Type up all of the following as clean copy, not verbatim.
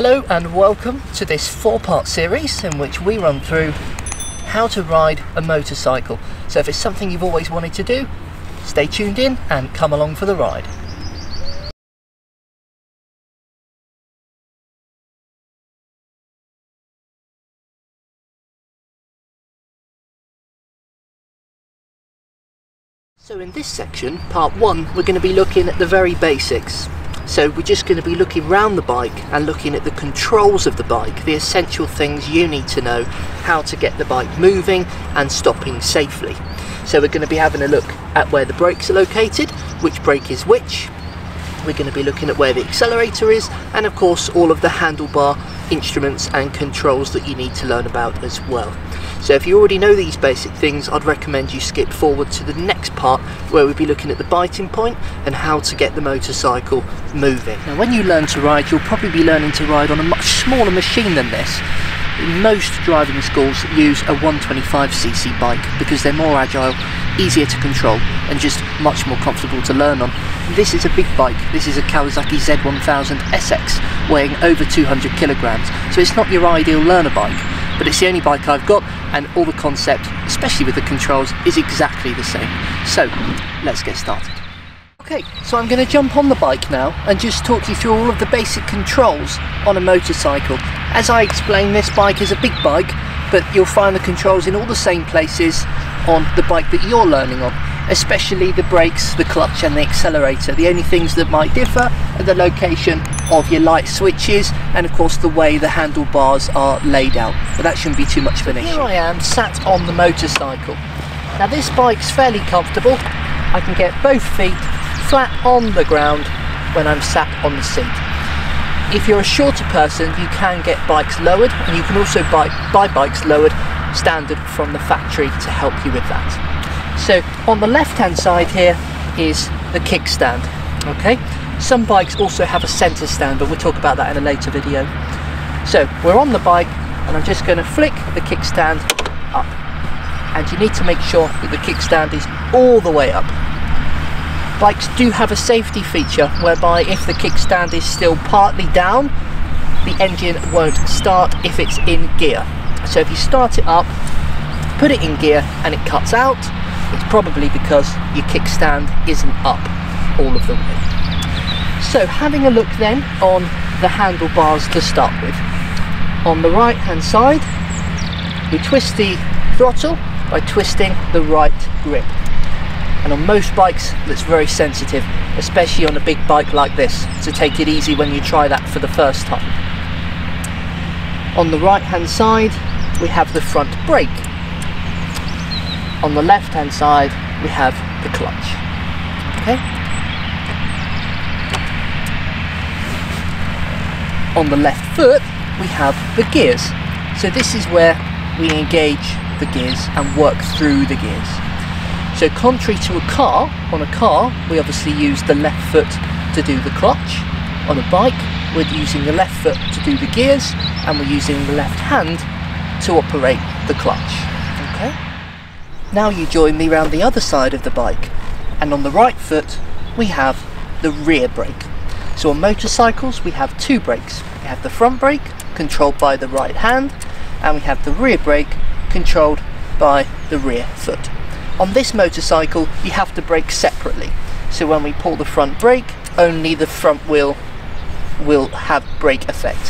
Hello and welcome to this 4-part series in which we run through how to ride a motorcycle. So if it's something you've always wanted to do, stay tuned in and come along for the ride. So in this section, part 1, we're going to be looking at the very basics. So we're just going to be looking around the bike and looking at the controls of the bike, the essential things you need to know, how to get the bike moving and stopping safely. So we're going to be having a look at where the brakes are located, which brake is which. We're going to be looking at where the accelerator is, and of course all of the handlebar instruments and controls that you need to learn about as well. So if you already know these basic things, I'd recommend you skip forward to the next part where we'll be looking at the biting point and how to get the motorcycle moving. Now when you learn to ride, you'll probably be learning to ride on a much smaller machine than this. Most driving schools use a 125cc bike because they're more agile, easier to control and just much more comfortable to learn on. This is a big bike. This is a Kawasaki Z1000 SX weighing over 200 kilograms, so it's not your ideal learner bike, but it's the only bike I've got and all the concept, especially with the controls, is exactly the same. So let's get started. Okay, so I'm going to jump on the bike now and just talk you through all of the basic controls on a motorcycle. As I explained, this bike is a big bike, but you'll find the controls in all the same places on the bike that you're learning on, especially the brakes, the clutch and the accelerator. The only things that might differ are the location of your light switches and of course the way the handlebars are laid out, but that shouldn't be too much of an issue. Here I am sat on the motorcycle. Now this bike's fairly comfortable. I can get both feet flat on the ground when I'm sat on the seat. If you're a shorter person, you can get bikes lowered, and you can also buy bikes lowered standard from the factory to help you with that. So on the left hand side here is the kickstand. Okay, some bikes also have a center stand, but we'll talk about that in a later video. So we're on the bike and I'm just going to flick the kickstand up, and you need to make sure that the kickstand is all the way up. Bikes do have a safety feature whereby if the kickstand is still partly down, the engine won't start if it's in gear. So if you start it up, put it in gear and it cuts out, it's probably because your kickstand isn't up all of the way. So having a look then on the handlebars to start with. On the right hand side, we twist the throttle by twisting the right grip. And on most bikes that's very sensitive, especially on a big bike like this, so take it easy when you try that for the first time. On the right hand side we have the front brake. On the left hand side we have the clutch. Okay. On the left foot we have the gears. So this is where we engage the gears and work through the gears. So contrary to a car, on a car we obviously use the left foot to do the clutch. On a bike we're using the left foot to do the gears and we're using the left hand to operate the clutch. Okay. Now you join me around the other side of the bike, and on the right foot we have the rear brake. So on motorcycles we have two brakes. We have the front brake controlled by the right hand and we have the rear brake controlled by the rear foot. On this motorcycle you have to brake separately, so when we pull the front brake only the front wheel will have brake effect.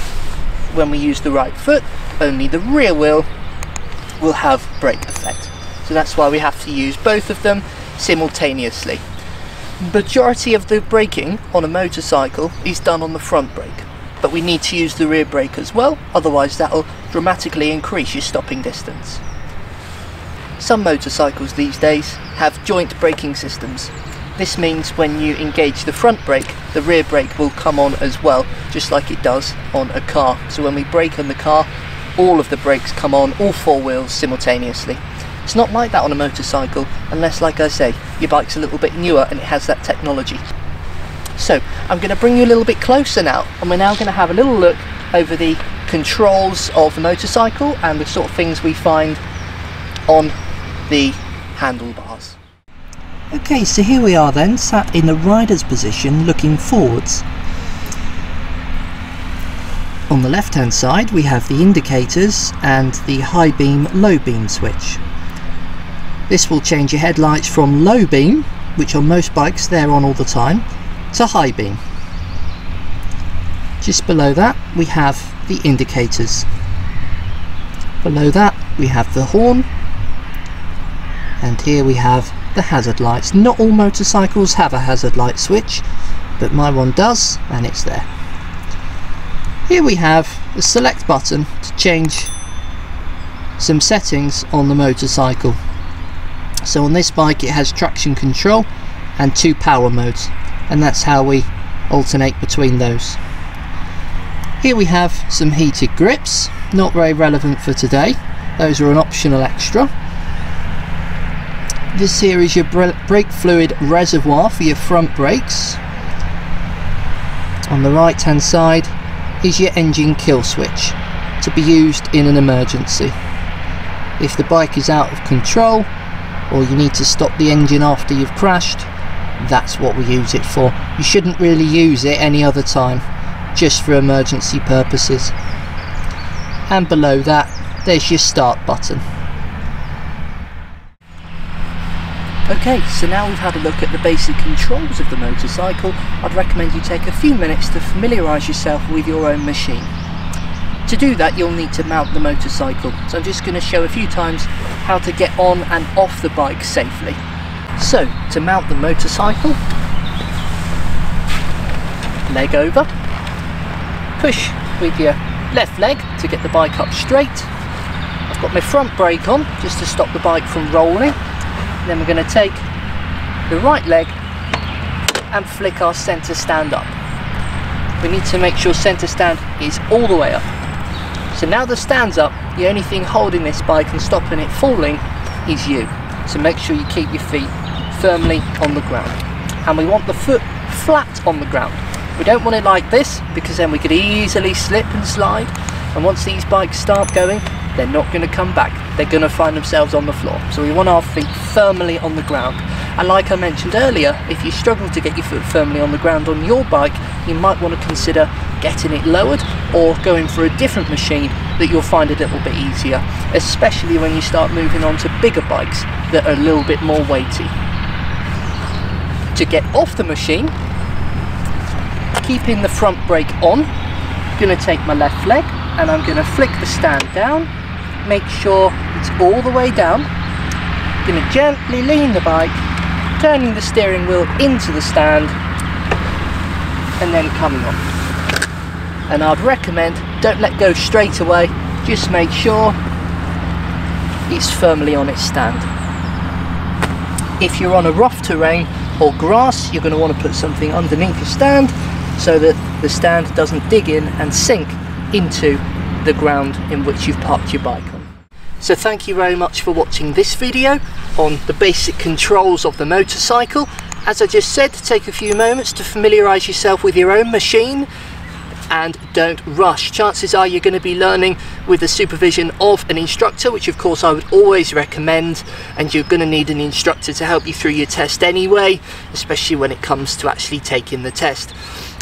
When we use the right foot only the rear wheel will have brake effect. So that's why we have to use both of them simultaneously. Majority of the braking on a motorcycle is done on the front brake, but we need to use the rear brake as well, otherwise that will dramatically increase your stopping distance. Some motorcycles these days have joint braking systems. This means when you engage the front brake, the rear brake will come on as well, just like it does on a car. So when we brake on the car, all of the brakes come on, all four wheels simultaneously. It's not like that on a motorcycle, unless, like I say, your bike's a little bit newer and it has that technology. So I'm going to bring you a little bit closer now, and we're now going to have a little look over the controls of the motorcycle and the sort of things we find on the handlebars. Okay, so here we are then, sat in the rider's position looking forwards. On the left hand side we have the indicators and the high beam, low beam switch. This will change your headlights from low beam, which on most bikes they're on all the time, to high beam. Just below that we have the indicators. Below that we have the horn, and here we have the hazard lights. Not all motorcycles have a hazard light switch, but my one does, and it's there. Here we have the select button to change some settings on the motorcycle. So on this bike it has traction control and 2 power modes, and that's how we alternate between those. Here we have some heated grips, not very relevant for today, those are an optional extra. This here is your brake fluid reservoir for your front brakes. On the right hand side is your engine kill switch to be used in an emergency. If the bike is out of control or you need to stop the engine after you've crashed, that's what we use it for. You shouldn't really use it any other time, just for emergency purposes. And below that there's your start button. Okay, so now we've had a look at the basic controls of the motorcycle. I'd recommend you take a few minutes to familiarise yourself with your own machine. To do that you'll need to mount the motorcycle, so I'm just going to show a few times how to get on and off the bike safely. So, to mount the motorcycle, leg over, push with your left leg to get the bike up straight. I've got my front brake on just to stop the bike from rolling. Then we're going to take the right leg and flick our centre stand up. We need to make sure centre stand is all the way up. So now the stand's up, the only thing holding this bike and stopping it falling is you. So make sure you keep your feet firmly on the ground. And we want the foot flat on the ground. We don't want it like this, because then we could easily slip and slide. And once these bikes start going, they're not going to come back. They're going to find themselves on the floor. So we want our feet firmly on the ground. And like I mentioned earlier, if you struggle to get your foot firmly on the ground on your bike, you might want to consider getting it lowered or going for a different machine that you'll find a little bit easier, especially when you start moving on to bigger bikes that are a little bit more weighty. To get off the machine, keeping the front brake on, I'm going to take my left leg and I'm going to flick the stand down. Make sure it's all the way down. I'm going to gently lean the bike, turning the steering wheel into the stand and then coming on. And I'd recommend don't let go straight away, just make sure it's firmly on its stand. If you're on a rough terrain or grass, you're going to want to put something underneath your stand so that the stand doesn't dig in and sink into the ground in which you've parked your bike on. So thank you very much for watching this video on the basic controls of the motorcycle. As I just said, take a few moments to familiarise yourself with your own machine and don't rush. Chances are you're going to be learning with the supervision of an instructor, which of course I would always recommend, and you're going to need an instructor to help you through your test anyway, especially when it comes to actually taking the test.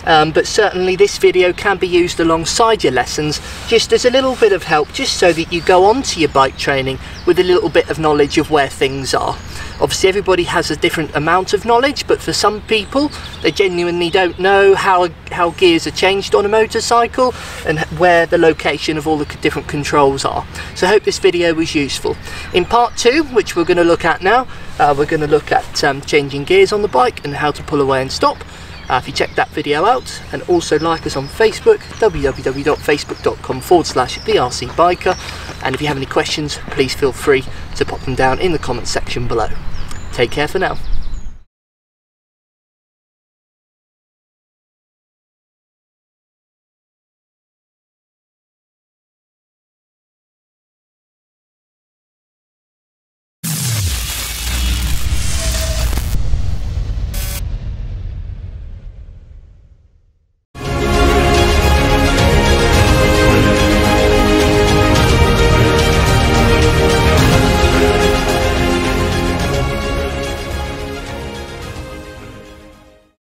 But certainly this video can be used alongside your lessons, just as a little bit of help, just so that you go on to your bike training with a little bit of knowledge of where things are. Obviously everybody has a different amount of knowledge, but for some people they genuinely don't know how gears are changed on a motorcycle and where the location of all the different controls are. So I hope this video was useful. In part 2, which we're going to look at now, we're going to look at changing gears on the bike and how to pull away and stop. If you check that video out, and also like us on Facebook, www.facebook.com/therrcbiker, and if you have any questions, please feel free to pop them down in the comment section below. Take care for now.